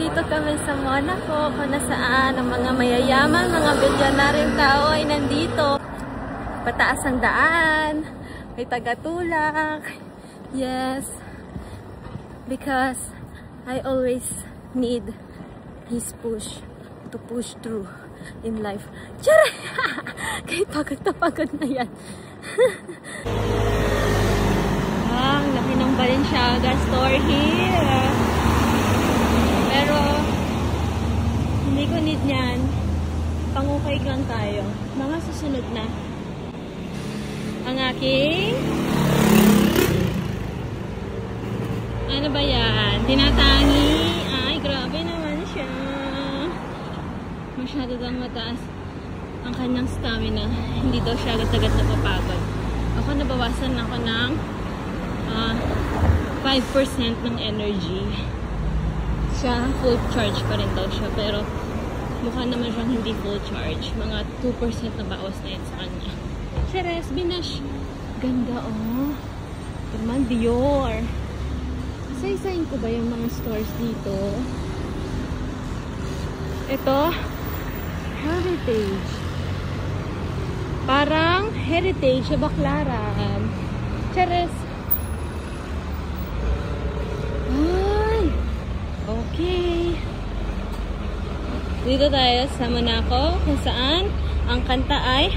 nandito kami sa Monaco, kung nasaan ang mga mayayaman, mga bilyonaryong tao ay nandito. Pataas ang daan, may tagatulak. Yes, because I always need his push to push through in life. Tiyara! Kahit pagod na pagod na yan. Ang laki ng Balenciaga store here. Pero, hindi ko need yan. Pangukay lang tayo. Mga susunod na. Ang aking... Ano ba yan? Tinatangi. Ay, grabe naman siya. Masyado daw mataas ang kanyang stamina. Hindi daw siya agad-agad napapagod. Ako nabawasan ako ng 5% ng energy. Siya, full charge pa rin daw siya. Pero mukha naman siyang hindi full charge. Mga 2% na bawas na yun sa kanya. Cheres, Binash. Ganda, oh. Ito naman, Dior. Isa-isain ko ba yung mga stores dito? Ito, Heritage. Parang Heritage sa Baclaran. Cheres. Ay! Okay. Dito tayo sa Monaco, kung saan ang kanta ay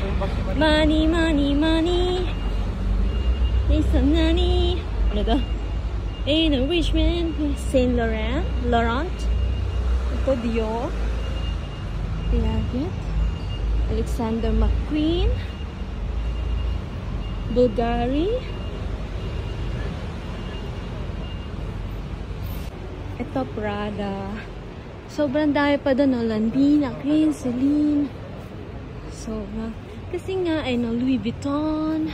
Money, money, money. Listen, money. Ano to? In a rich man, Saint Laurent. Ito, Dior. Piaget. Alexander McQueen. Bulgari. Ito, Prada. Sobrang dami pa doon. Landina, Queen, Celine. Sobra. Kasi nga, I know, Louis Vuitton.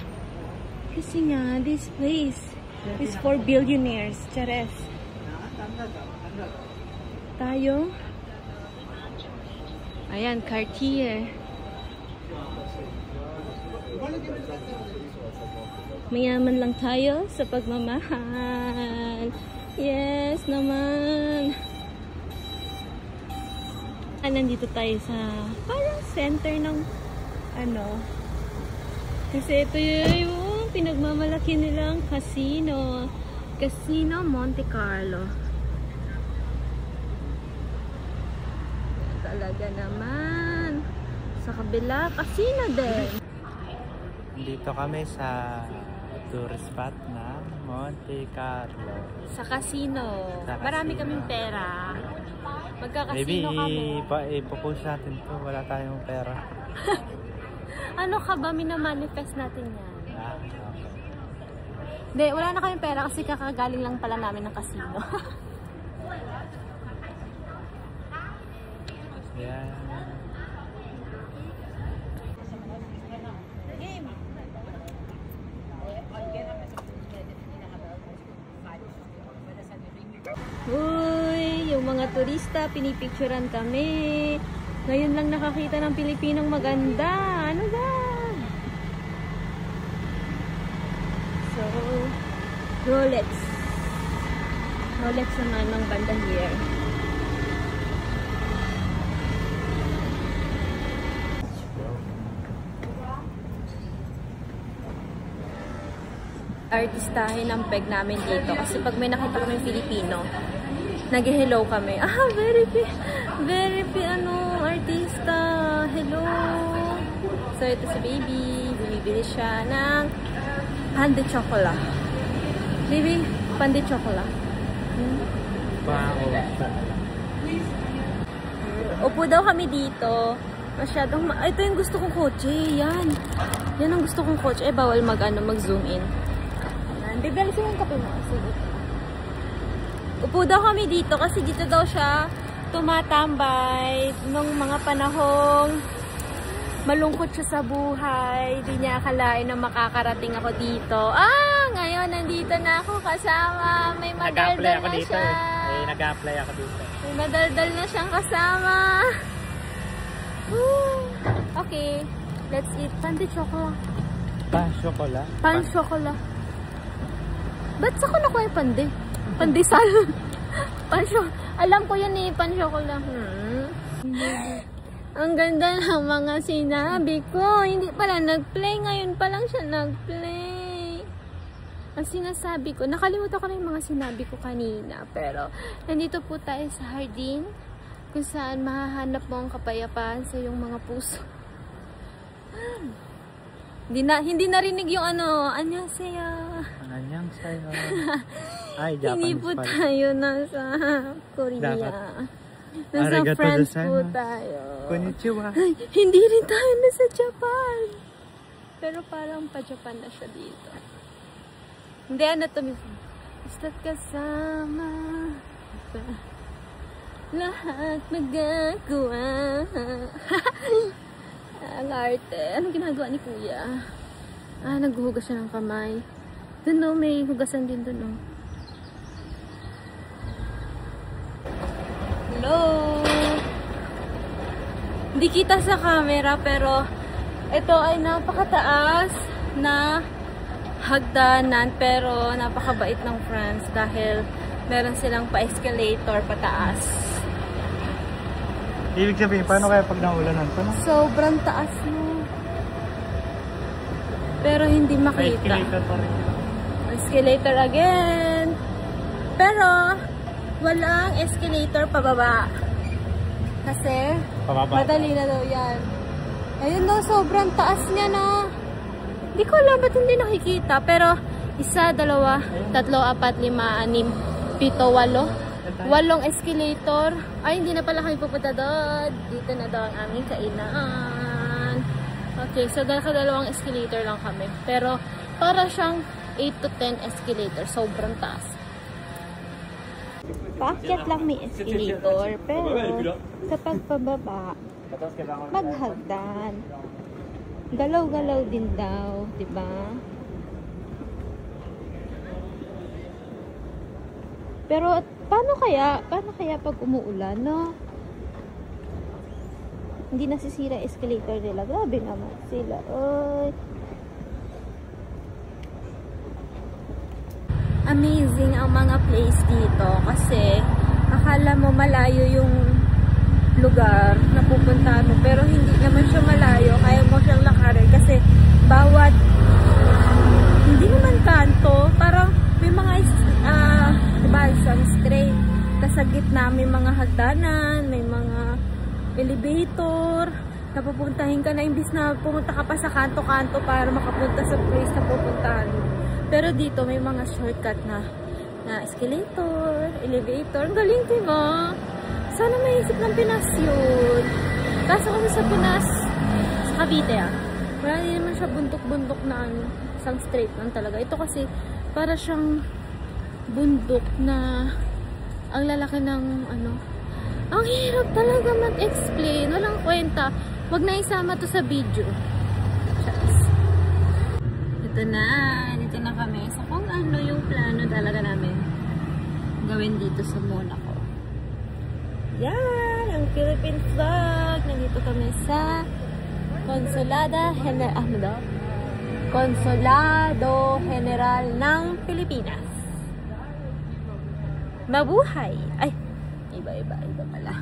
Kasi nga, this place is for billionaires. Chares. Tayo. Ayan, Cartier. Mayaman lang tayo sa pagmamahal. Yes naman. Nandito tayo sa parang center ng ano. Kasi ito yung pinagmamalaki nilang casino. Casino Monte Carlo. Talaga naman. Sa kabila, casino din. Dito kami sa tourist spot na Monte Carlo. Sa casino. Marami kaming pera. Magkakasino kami. Maybe ipopost natin to. Wala tayong pera. Ano ka ba? Minamanifest natin yan. Okay. Hindi, wala na kaming pera kasi kakagaling lang pala namin ng casino. Yan. Uy, yung mga turista, pinipicturan kami. Ngayon lang nakakita ng Pilipinong maganda. Ano ba? So, Rolex. Rolex naman ng banda here. Artistahin ang peg namin dito. Kasi pag may nakita kami Filipino, nag-hello kami. Ah, artista. Hello. So, ito si baby. Bumibili siya ng pan de chocolate. Baby, pan de chocolate. Upo daw kami dito. Masyadong ito yung gusto kong kotse. Yan. Yan ang gusto kong kotse. Bawal mag-zoom in. Bibili siya yung kape mo. Sige. Upo daw kami dito kasi dito daw siya tumatambay nung mga panahong malungkot siya sa buhay. Di niya akalain na makakarating ako dito. Ah! Ngayon, nandito na ako kasama. May madaldal na siya. Nag-apply ako dito. May madaldal na siyang kasama. Woo! Okay. Let's eat pan de chocolate. Pan chocolate? Pan chocolate. Ba't sa ko nakuha yung pande? Pandesal. Alam ko yun eh, pan-chocolate. Ang ganda ng mga sinabi ko. Hindi pala nag-play. Ngayon pa lang siya nag-play. Ang sinasabi ko, nakalimutan ko na yung mga sinabi ko kanina. Pero, nandito po tayo sa hardin. Kung saan mahahanap mo ang kapayapaan sa iyong mga puso. Hindi narinig yung ano, annyeonghaseyo. Annyeonghaseyo. Ay, Japanese. Hindi po pala. tayo nasa Korea. Dapat. Nasa Arigato France po gozaimasu. tayo. Konnichiwa. Ay, hindi rin tayo nasa Japan. Pero parang pa-Japan na siya dito. Hindi, ano to? Basta't kasama sa lahat magagawa. Ang arte. Anong ginagawa ni Kuya? Naghuhugas siya ng kamay. Doon no, may hugasan din doon no. Hello! Hindi kita sa camera pero ito ay napakataas na hagdanan pero napakabait ng France dahil meron silang pa-escalator pataas. Ibig sabihin, paano kaya pag naulanan pa? No? Sobrang taas mo. Pero hindi makita. Escalator pa rin. Escalator again. Pero walang escalator pababa. Kasi Pababa. madali na daw yan. Ayun no, sobrang taas niya no. Hindi ko alam ba't hindi nakikita. Pero 1, 2, 3, 4, 5, 6, 7, 8. 8 escalator. Ay, hindi na pala kami pupunta doon. Dito na daw ang aming kainan. Okay, so dalawang escalator lang kami. Pero para siyang 8 to 10 escalator. Sobrang taas. Paakyat lang may escalator. Pero kapag pababa, maghagdan. Galaw-galaw din daw. Diba? Pero paano kaya pag umuulan, no? Hindi nasisira escalator nila. Grabe naman sila. Oy. Amazing ang mga place dito kasi akala mo malayo yung lugar na pupuntahan mo pero hindi naman siya malayo. Kaya mo siyang lakarin kasi bawat hindi naman kanto, parang may mga diba, isang straight. Tapos sa gitna may mga hagdanan, may mga elevator. Napupuntahin ka na imbis na pumunta ka pa sa kanto-kanto para makapunta sa place na pupuntahan. Pero dito may mga shortcut na escalator, elevator. Ang galing, diba? Sana maisip ng Pinas yun. Kaso kami sa Pinas, sa Cavite wala din naman siya bundok-bundok na isang straight lang talaga. Ito kasi para siyang bundok na ang lalaki ng ang hirap talaga mag-explain. Walang kwenta. Wag na isama to sa video. Ito na. Dito na kami. So kung ano yung plano talaga namin gawin dito sa Monaco. Yan! Ang Philippine vlog. Nandito kami sa Consulado General ng Pilipinas. Mabuhay! Ay! Iba pala.